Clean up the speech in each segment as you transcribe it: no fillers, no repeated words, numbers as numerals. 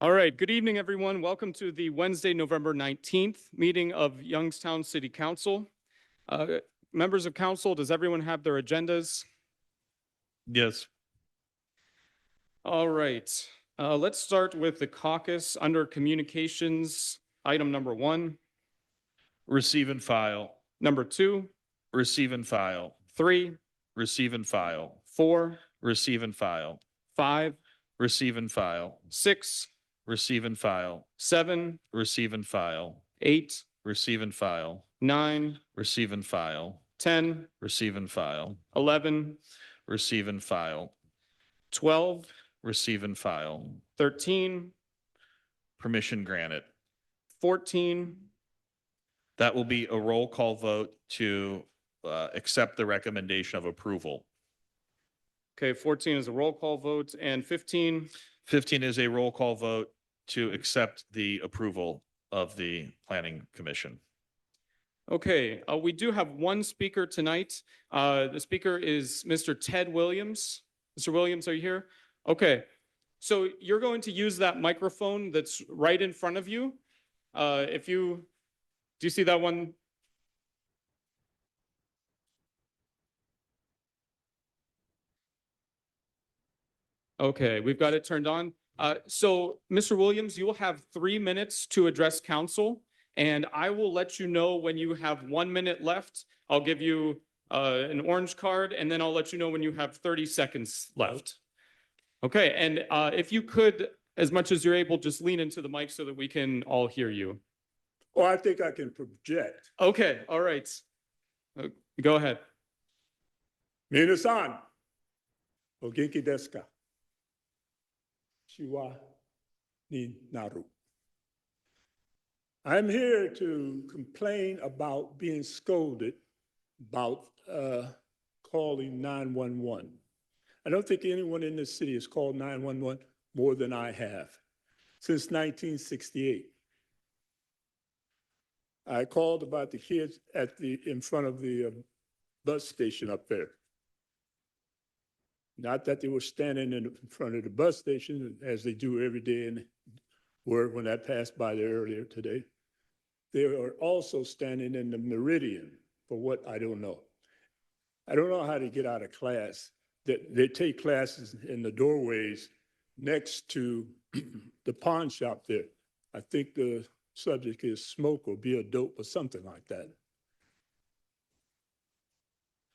All right, good evening, everyone. Welcome to the Wednesday, November 19th meeting of Youngstown City Council. Members of council, does everyone have their agendas? Yes. All right, let's start with the caucus under communications, item number 1, Receive and file. number 2, Receive and file. 3, Receive and file. 4, Receive and file. 5, Receive and file. 6, Receive and file. 7, Receive and file. 8, Receive and file. 9, Receive and file. 10, Receive and file. 11, Receive and file. 12, Receive and file. 13, Permission granted. 14, That will be a roll call vote to accept the recommendation of approval. okay, 14 is a roll call vote, and 15, 15 is a roll call vote to accept the approval of the Planning Commission. okay, we do have one speaker tonight. The speaker is Mr. Ted Williams. Mr. Williams, are you here? Okay, so you're going to use that microphone that's right in front of you. Do you see that one? Okay, we've got it turned on. So Mr. Williams, you will have 3 minutes to address council, and I will let you know when you have 1 minute left. I'll give you an orange card, and then I'll let you know when you have 30 seconds left. Okay, and if you could, as much as you're able, just lean into the mic so that we can all hear you. Oh, I think I can project. Okay, all right. Go ahead. Minasan, o genki desu ka? Shiwa ni naru. I'm here to complain about being scolded about calling 911. I don't think anyone in this city has called 911 more than I have since 1968. I called about the kids in front of the bus station up there. Not that they were standing in front of the bus station as they do every day and were when I passed by there earlier today. They are also standing in the Meridian for what I don't know. I don't know how to get out of class. They take classes in the doorways next to the pawn shop there. I think the subject is smoke or be a dope or something like that.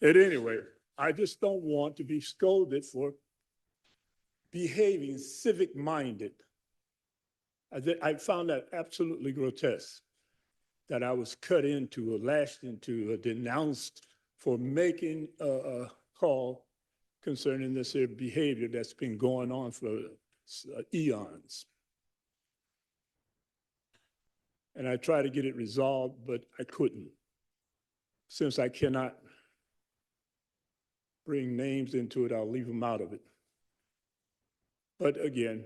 At any rate, I just don't want to be scolded for behaving civic-minded. I found that absolutely grotesque, that I was cut into or lashed into or denounced for making a call concerning this here behavior that's been going on for eons. And I tried to get it resolved, but I couldn't. Since I cannot bring names into it, I'll leave them out of it. But again,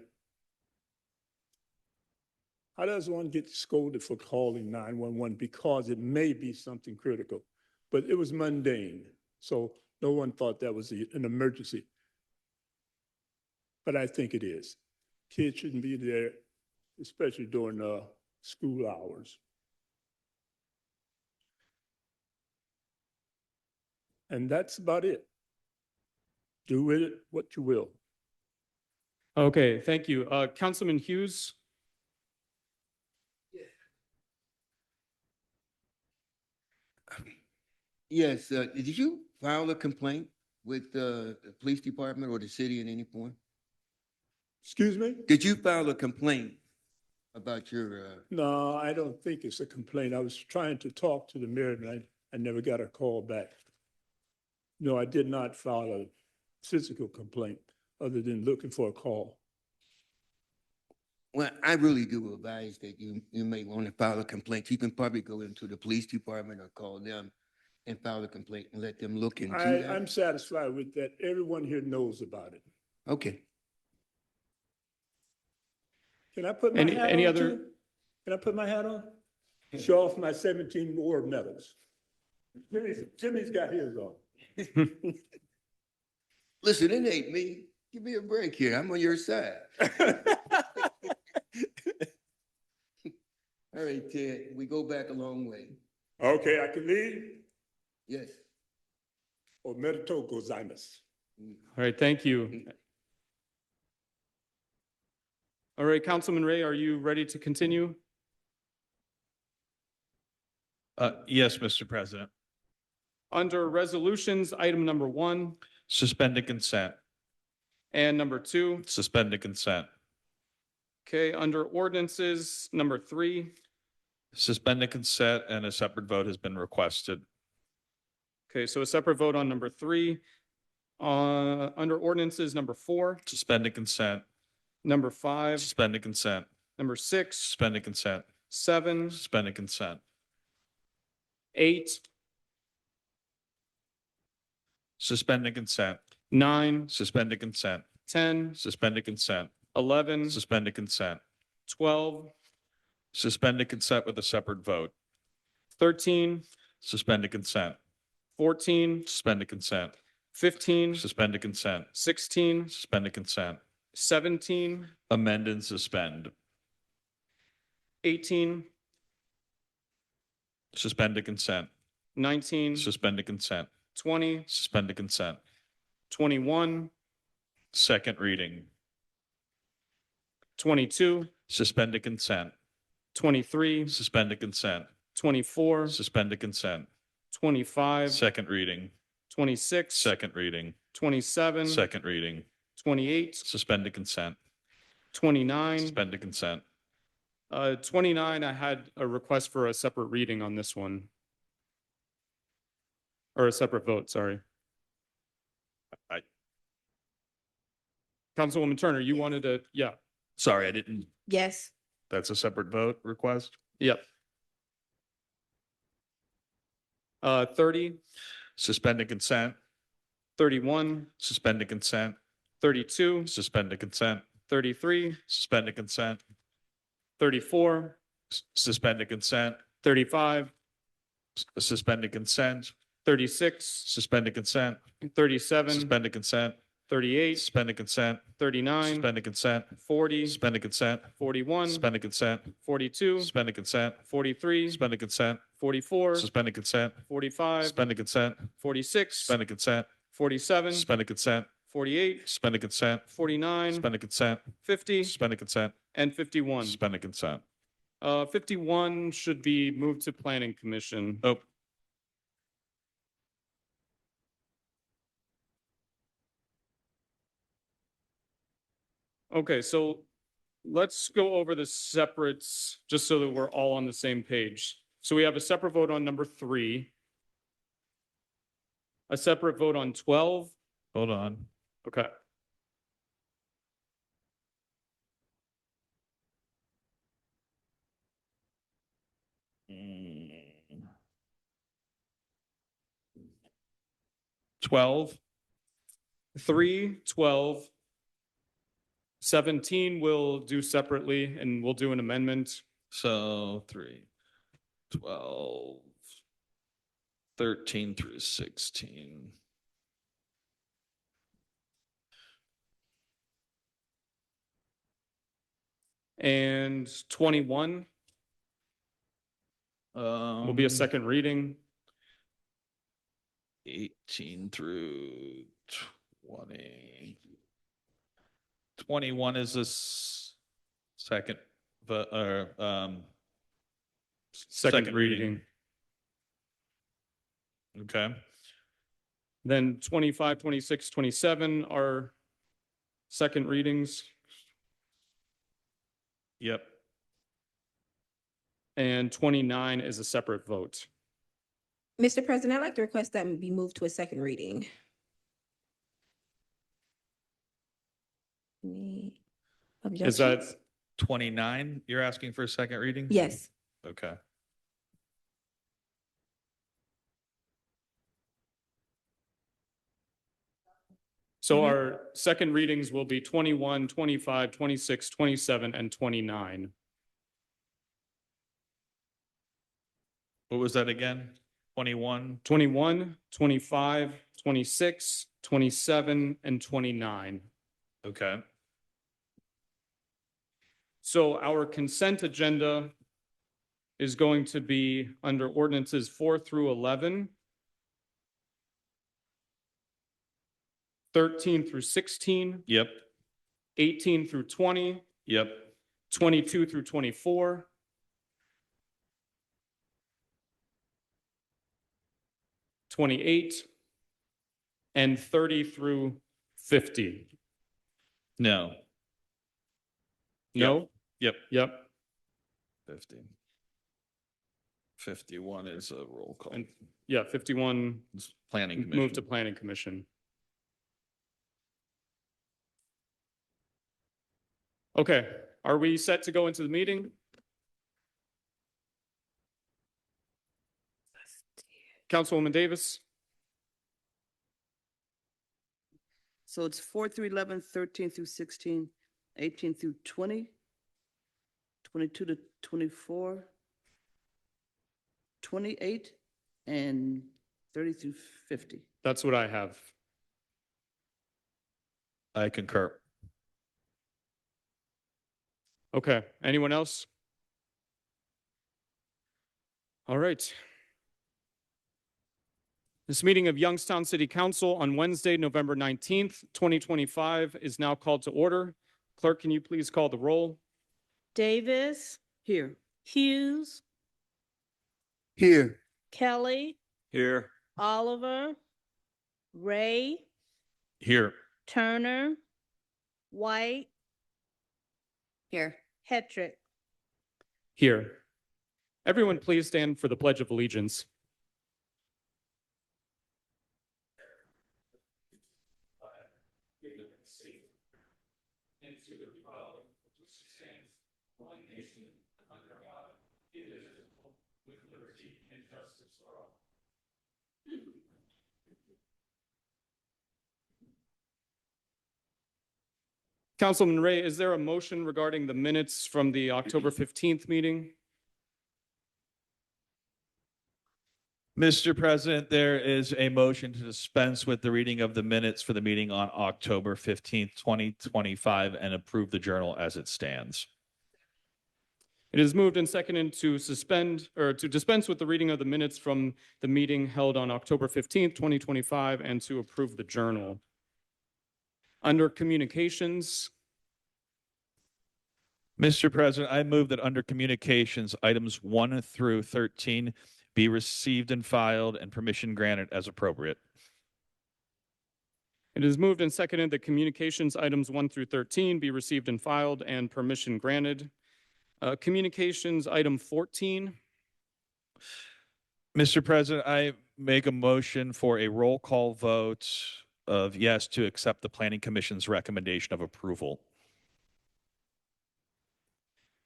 how does one get scolded for calling 911? Because it may be something critical, but it was mundane. So no one thought that was an emergency. But I think it is. Kids shouldn't be there, especially during school hours. And that's about it. Do with it what you will. Okay, thank you. Councilman Hughes? Yes, did you file a complaint with the police department or the city at any point? Excuse me? Did you file a complaint about your, No, I don't think it's a complaint. I was trying to talk to the mayor and I never got a call back. No, I did not file a physical complaint other than looking for a call. well, I really do advise that you may want to file a complaint. You can probably go into the police department or call them and file a complaint and let them look into that. I'm satisfied with that. Everyone here knows about it. Okay. Can I put my hat Any on other? too? Can I put my hat on? Show off my 17 war medals. Jimmy's got his on. Listen, it ain't me. Give me a break here. I'm on your side. way, Ted. We go back a long way. Okay, I can leave? Yes. Omerito gozaimasu. All right, thank you. All right, Councilman Ray, are you ready to continue? Yes, Mr. President. Under resolutions, item number 1 Suspended consent. and number 2. Suspended consent. Okay, under ordinances, number 3. Suspended consent and a separate vote has been requested. Okay, so a separate vote on number 3. Under ordinances, number 4, Suspended consent. number 5, Suspended consent. number 6, Suspended consent. 7, Suspended consent. 8, Suspended consent. 9, Suspended consent. 10, Suspended consent. 11, Suspended consent. 12, Suspended consent with a separate vote. 13, Suspended consent. 14, Suspended consent. 15, Suspended consent. 16, Suspended consent. 17, Amend and suspend. 18, Suspended consent. 19, Suspended consent. 20, Suspended consent. 21, Second reading. 22, Suspended consent. 23, Suspended consent. 24, Suspended consent. 25, Second reading. 26, Second reading. 27, Second reading. 28, Suspended consent. 29. Suspended consent. 29, I had a request for a separate reading on this one. Or a separate vote, sorry. I- Councilwoman Turner, you wanted to, yeah, Sorry, I didn't, Yes. that's a separate vote request? yep. 30, Suspended consent. 31, Suspended consent. 32, Suspended consent. 33, Suspended consent. 34, Suspended consent. 35, Suspended consent. 36, Suspended consent. 37, Suspended consent. 38, Suspended consent. 39, Suspended consent. 40, Suspended consent. 41, Suspended consent. 42, Suspended consent. 43, Suspended consent. 44, Suspended consent. 45, Suspended consent. 46, Suspended consent. 47, Suspended consent. 48, Suspended consent. 49, Suspended consent. 50, Suspended consent. and 51. Suspended consent. 51 should be moved to Planning Commission. Oh, Okay, so let's go over the separates, just so that we're all on the same page. So we have a separate vote on number 3. A separate vote on 12. hold on. Okay. Mm. 12. 3, 12. 17 we'll do separately and we'll do an amendment. So 3, 12, 13 through 16. And 21 will be a second reading. 18 through 20. 21 is this second, but, Second reading. Okay. Then 25, 26, 27 are second readings. Yep. And 29 is a separate vote. Mr. President, I'd like to request that be moved to a second reading. Any Is that, objections? 29, you're asking for a second reading? Yes. Okay. so Mhm. our second readings will be 21, 25, 26, 27, and 29. What was that again? 21? 21, 25, 26, 27, and 29. Okay. So our consent agenda is going to be under ordinances 4 through 11, 13 through 16, Yep, 18 through 20, yep, 22 through 24, 28, and 30 through 50. no, No? yep. Yep. 50. 51 is a roll call. And yeah, 51, It's Planning move Commission. to Planning Commission. Okay, are we set to go into the meeting? Councilwoman Davis? So it's 4 through 11, 13 through 16, 18 through 20, 22 to 24, 28, and 30 through 50. That's what I have. I concur. Okay, anyone else? All right. This meeting of Youngstown City Council on Wednesday, November 19th, 2025 is now called to order. Clerk, can you please call the roll? Davis, Here. Hughes, Here. Kelly, Here. Oliver, Ray, Here. Turner, White, Here. Hetrick. Here. Everyone, please stand for the Pledge of Allegiance. Councilman Ray, is there a motion regarding the minutes from the October 15th meeting? Mr. President, there is a motion to dispense with the reading of the minutes for the meeting on October 15th, 2025, and approve the journal as it stands. It is moved and seconded to suspend or to dispense with the reading of the minutes from the meeting held on October 15th, 2025, and to approve the journal. Under communications, Mr. President, I move that under communications, items 1 through 13 be received and filed and permission granted as appropriate. it is moved and seconded that communications items 1 through 13 be received and filed and permission granted. Communications item 14. Mr. President, I make a motion for a roll call vote of yes to accept the Planning Commission's recommendation of approval.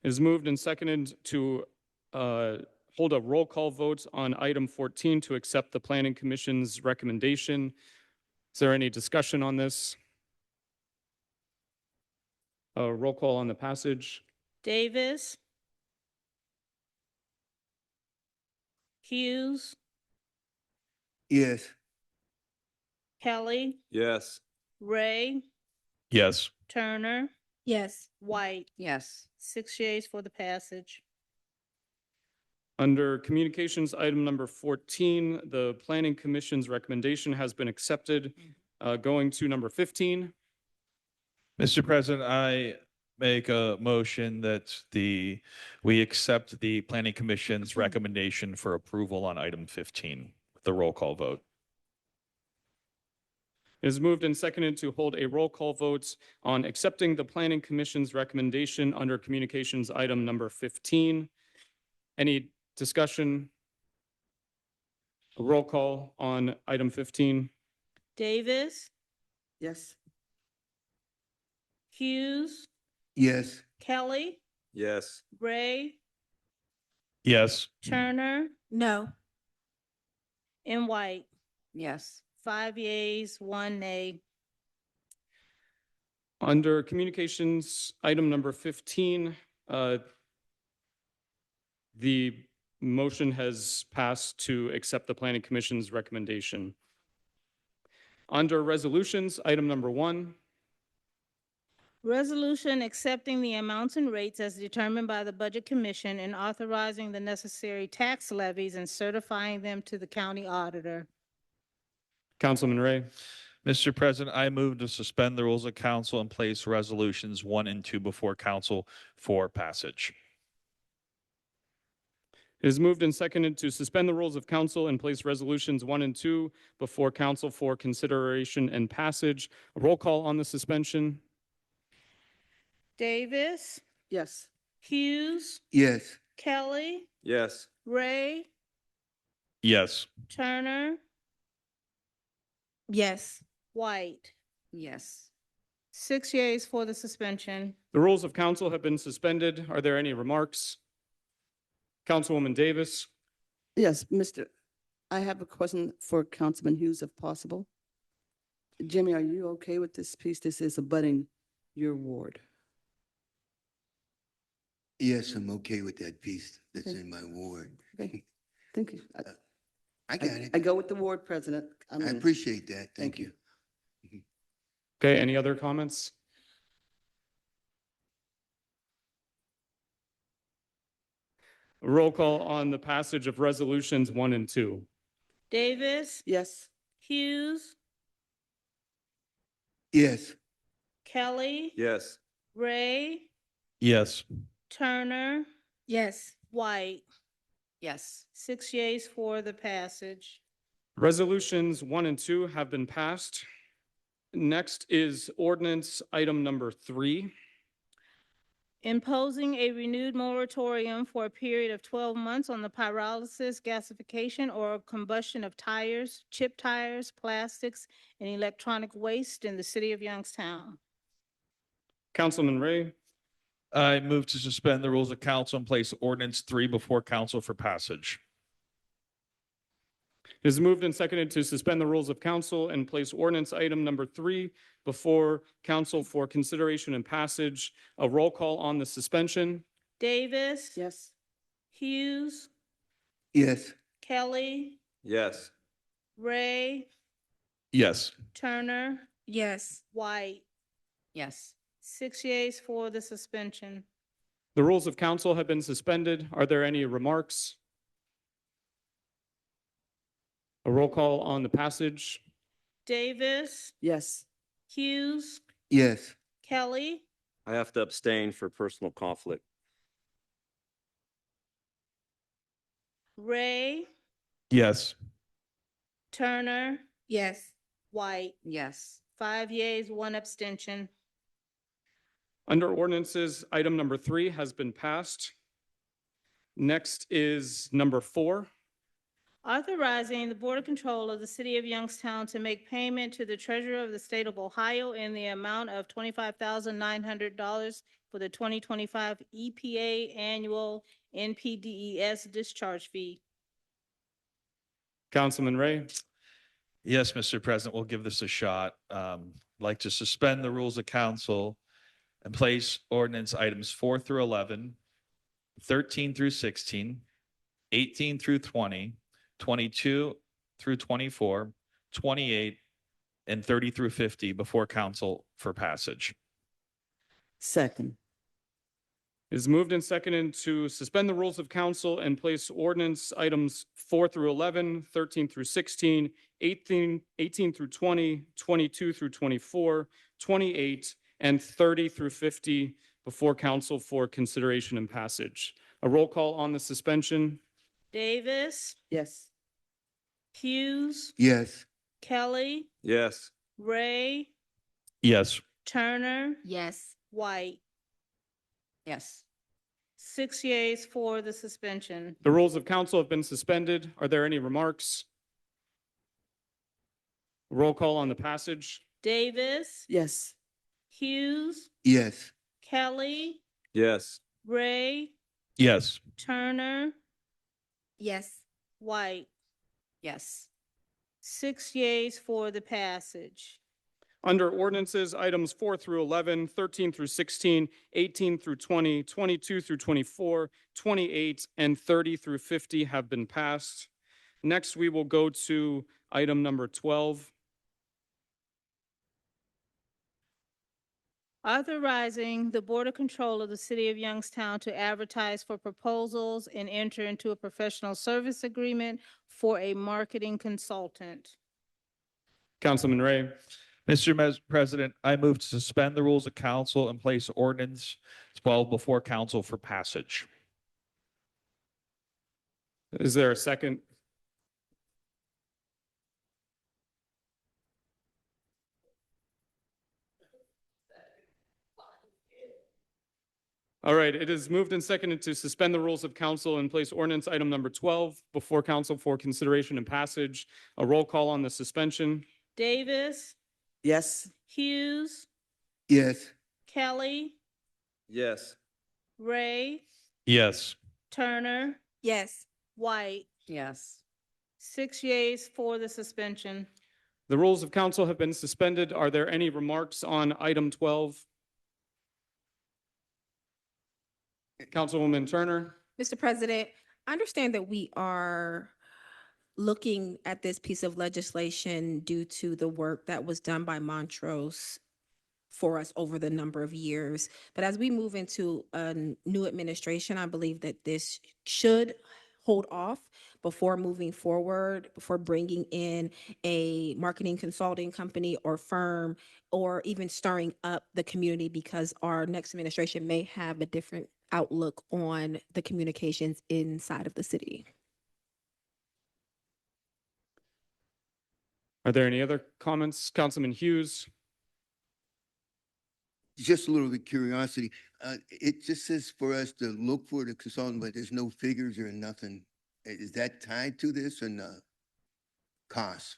It is moved and seconded to hold a roll call vote on item 14 to accept the Planning Commission's recommendation. Is there any discussion on this? Roll call on the passage. Davis, Hughes, Yes. Kelly, Yes. Ray, Yes. Turner, Yes. White. Yes. 6 yeas for the passage. Under communications item number 14, the Planning Commission's recommendation has been accepted. Going to number 15. Mr. President, I make a motion that we accept the Planning Commission's recommendation for approval on item 15, the roll call vote. It is moved and seconded to hold a roll call vote on accepting the Planning Commission's recommendation under communications item number 15. Any discussion? A roll call on item 15. Davis, Yes. Hughes, Yes. Kelly, Yes. Ray, Yes. Turner, No. and White. Yes. 5 yeas, 1 nay. Under communications item number 15, the motion has passed to accept the Planning Commission's recommendation. Under resolutions, item number 1. Resolution accepting the amounts and rates as determined by the Budget Commission and authorizing the necessary tax levies and certifying them to the county auditor. Councilman Ray. Mr. President, I move to suspend the rules of council and place resolutions 1 and 2 before council for passage. It is moved and seconded to suspend the rules of council and place resolutions 1 and 2 before council for consideration and passage. A roll call on the suspension. Davis, Yes. Hughes, Yes. Kelly, Yes. Ray, Yes. Turner, Yes. White. Yes. 6 yeas for the suspension. The rules of council have been suspended. Are there any remarks? Councilwoman Davis. Yes, I have a question for Councilman Hughes if possible. Jimmy, are you okay with this piece? This is abutting your ward. Yes, I'm okay with that piece that's Okay. in my ward. Okay, thank you. I got it. I go with the ward president. I appreciate that. Thank Thank you. you. Okay, any other comments? A roll call on the passage of resolutions 1 and 2. Davis, Yes. Hughes, Yes. Kelly, Yes. Ray, Yes. Turner, Yes. White. Yes. 6 yeas for the passage. Resolutions 1 and 2 have been passed. Next is ordinance item number 3. Imposing a renewed moratorium for a period of 12 months on the pyrolysis, gasification, or combustion of tires, chip tires, plastics, and electronic waste in the city of Youngstown. Councilman Ray. I move to suspend the rules of council and place ordinance 3 before council for passage. It is moved and seconded to suspend the rules of council and place ordinance item number 3 before council for consideration and passage. A roll call on the suspension. Davis. Yes. Hughes, Yes. Kelly, Yes. Ray, Yes. Turner, Yes. White. Yes. 6 yeas for the suspension. The rules of council have been suspended. Are there any remarks? A roll call on the passage. Davis, Yes. Hughes, Yes. Kelly, I have to abstain for personal conflict. Ray, Yes. Turner, Yes. White. Yes. 5 yeas, 1 abstention. Under ordinances, item number 3 has been passed. Next is number 4. Authorizing the Board of Control of the City of Youngstown to make payment to the Treasurer of the State of Ohio in the amount of $25,900 for the 2025 EPA Annual NPDES discharge fee. Councilman Ray. Yes, Mr. President, we'll give this a shot. Like to suspend the rules of council and place ordinance items 4 through 11, 13 through 16, 18 through 20, 22 through 24, 28, and 30 through 50 before council for passage. Second. It is moved and seconded to suspend the rules of council and place ordinance items 4 through 11, 13 through 16, 18 through 20, 22 through 24, 28, and 30 through 50 before council for consideration and passage. A roll call on the suspension. Davis, Yes. Hughes, Yes. Kelly, Yes. Ray, Yes. Turner, Yes. White. Yes. 6 yeas for the suspension. The rules of council have been suspended. Are there any remarks? Roll call on the passage. Davis, Yes. Hughes, Yes. Kelly, Yes. Ray, Yes. Turner, Yes. White. Yes. 6 yeas for the passage. Under ordinances, items 4 through 11, 13 through 16, 18 through 20, 22 through 24, 28, and 30 through 50 have been passed. Next, we will go to item number 12. Authorizing the Board of Control of the City of Youngstown to advertise for proposals and enter into a professional service agreement for a marketing consultant. Councilman Ray, President, I move to suspend the rules of council and place ordinance 12 before council for passage. is there a second? All right, it is moved and seconded to suspend the rules of council and place ordinance item number 12 before council for consideration and passage. A roll call on the suspension. Davis, Yes. Hughes, Yes. Kelly, Yes. Ray, Yes. Turner, Yes. White. Yes. 6 yeas for the suspension. The rules of council have been suspended. Are there any remarks on item 12? Councilwoman Turner? Mr. President, I understand that we are looking at this piece of legislation due to the work that was done by Montrose for us over the number of years. But as we move into a new administration, I believe that this should hold off before moving forward, before bringing in a marketing consulting company or firm, or even stirring up the community, because our next administration may have a different outlook on the communications inside of the city. Are there any other comments? Councilman Hughes? Just a little bit of curiosity. It just says for us to look for the consultant, but there's no figures or nothing. Is that tied to this or not? Cost?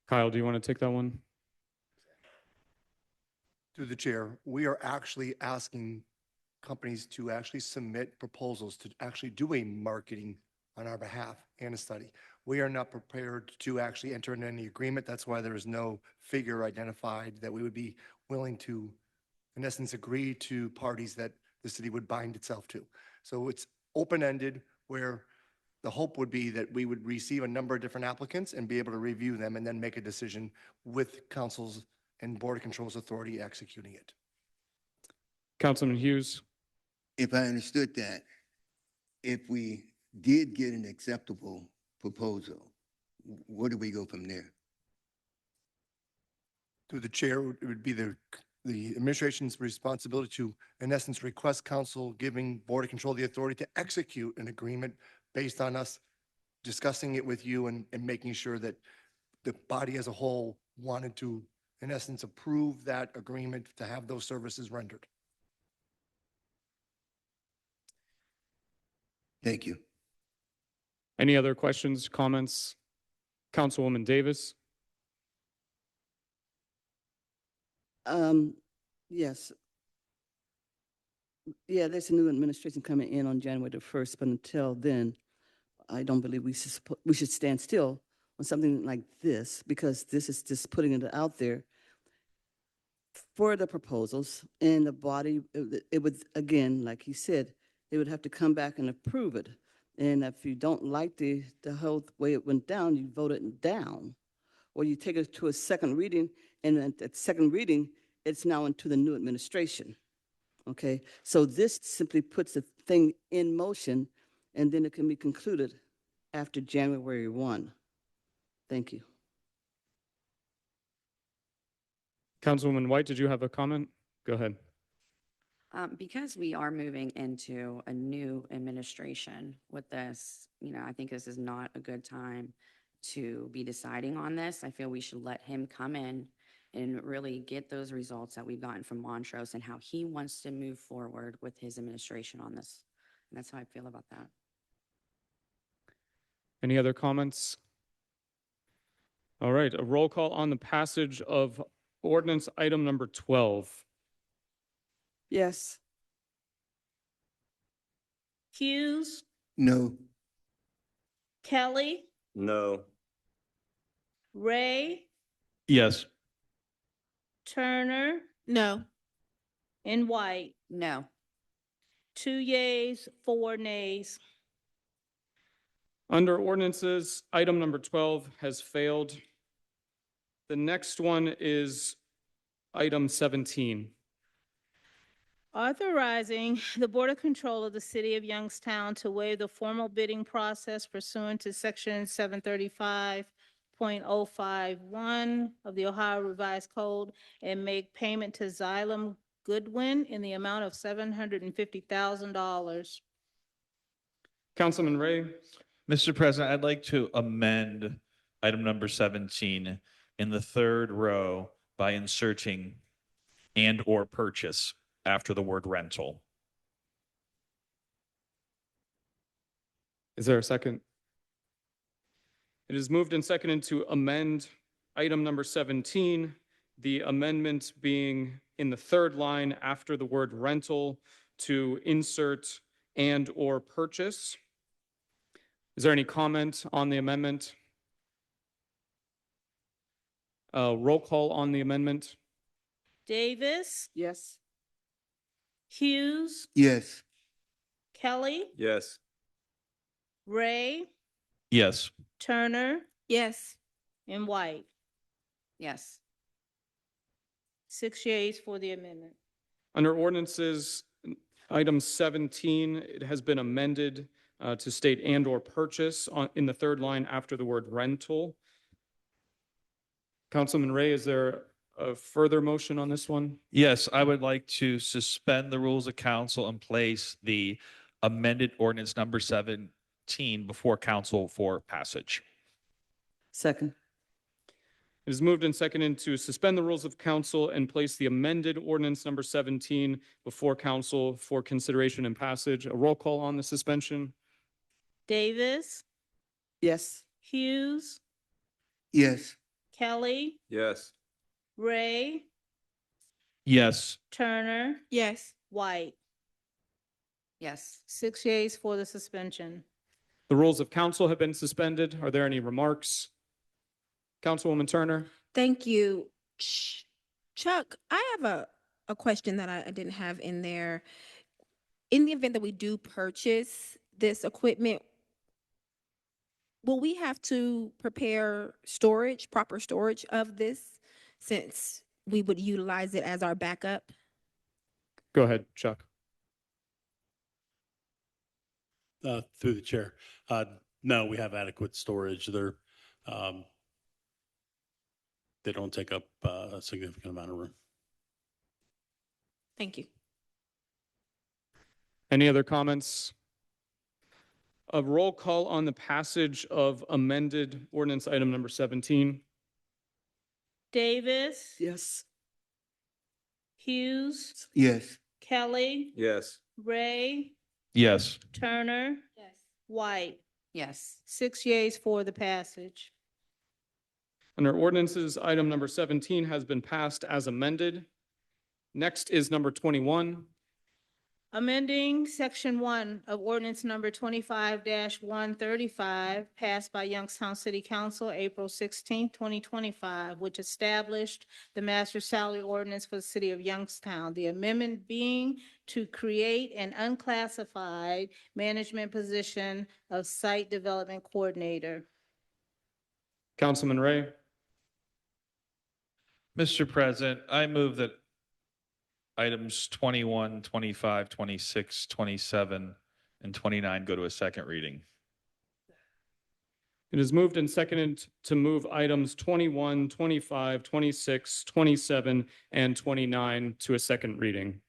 Kyle, do you want to take that one? Through the chair, we are actually asking companies to actually submit proposals to actually do a marketing on our behalf and a study. We are not prepared to actually enter into any agreement. That's why there is no figure identified that we would be willing to, in essence, agree to parties that the city would bind itself to. So it's open-ended, where the hope would be that we would receive a number of different applicants and be able to review them and then make a decision with council's and Board of Control's authority executing it. Councilman Hughes? If I understood that, if we did get an acceptable proposal, where do we go from there? Through the chair, it would be the administration's responsibility to, in essence, request council giving Board of Control the authority to execute an agreement based on us discussing it with you and making sure that the body as a whole wanted to, in essence, approve that agreement to have those services rendered. Thank you. Any other questions, comments? Councilwoman Davis? Yes. Yeah, there's a new administration coming in on January the 1st, but until then, I don't believe we should stand still on something like this, because this is just putting it out there for the proposals, and the body, it would, again, like he said, they would have to come back and approve it. And if you don't like the whole way it went down, you vote it down. Or you take it to a second reading, and at that second reading, it's now into the new administration. Okay, so this simply puts the thing in motion, and then it can be concluded after January 1. Thank you. Councilwoman White, did you have a comment? Go ahead. Because we are moving into a new administration with this, I think this is not a good time to be deciding on this. I feel we should let him come in and really get those results that we've gotten from Montrose and how he wants to move forward with his administration on this. And that's how I feel about that. Any other comments? All right, a roll call on the passage of ordinance item number 12. Yes. Hughes, No. Kelly, No. Ray, Yes. Turner, No. and White. No. 2 yeas, 4 nays. Under ordinances, item number 12 has failed. The next one is item 17. Authorizing the Board of Control of the City of Youngstown to waive the formal bidding process pursuant to Section 735.051 of the Ohio Revised Code and make payment to Xylem Goodwin in the amount of $750,000. Councilman Ray, Mr. President, I'd like to amend item number 17 in the third row by inserting and/or purchase after the word rental. is there a second? It is moved and seconded to amend item number 17, the amendment being in the third line after the word rental to insert and/or purchase. Is there any comment on the amendment? Roll call on the amendment. Davis, Yes. Hughes, Yes. Kelly, Yes. Ray, Yes. Turner, Yes. and White. Yes. 6 yeas for the amendment. Under ordinances, item 17, it has been amended to state and/or purchase in the third line after the word rental. Councilman Ray, is there a further motion on this one? Yes, I would like to suspend the rules of council and place the amended ordinance number 17 before council for passage. Second. It is moved and seconded to suspend the rules of council and place the amended ordinance number 17 before council for consideration and passage. A roll call on the suspension. Davis, Yes. Hughes, Yes. Kelly, Yes. Ray, Yes. Turner, Yes. White. Yes. 6 yeas for the suspension. The rules of council have been suspended. Are there any remarks? Councilwoman Turner? Thank you. Chuck, I have a question that I didn't have in there. In the event that we do purchase this equipment, will we have to prepare storage, proper storage of this, since we would utilize it as our backup? Go ahead, Chuck. Through the chair. No, we have adequate storage. They don't take up a significant amount of room. Thank you. Any other comments? A roll call on the passage of amended ordinance item number 17. Davis, Yes. Hughes, Yes. Kelly, Yes. Ray, Yes. Turner, Yes. White. Yes. 6 yeas for the passage. Under ordinances, item number 17 has been passed as amended. Next is number 21. Amending Section 1 of Ordinance Number 25-135, passed by Youngstown City Council April 16, 2025, which established the master salary ordinance for the city of Youngstown. The amendment being to create an unclassified management position of Site Development Coordinator. Councilman Ray? Mr. President, I move that items 21, 25, 26, 27, and 29 go to a second reading. It is moved and seconded to move items 21, 25, 26, 27, and 29 to a second reading.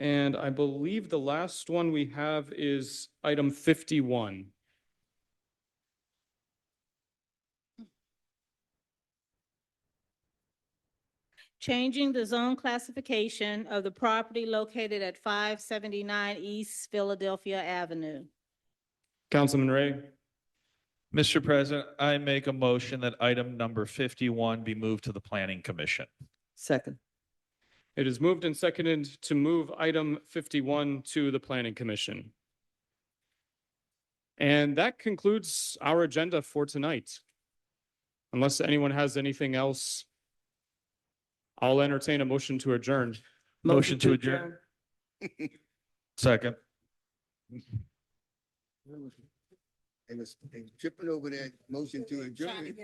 And I believe the last one we have is item 51. Changing the zone classification of the property located at 579 East Philadelphia Avenue. Councilman Ray? Mr. President, I make a motion that item number 51 be moved to the Planning Commission. Second. It is moved and seconded to move item 51 to the Planning Commission. And that concludes our agenda for tonight. Unless anyone has anything else, I'll entertain a motion to adjourn. Motion to adjourn. Second. They was tripping over that motion to adjourn.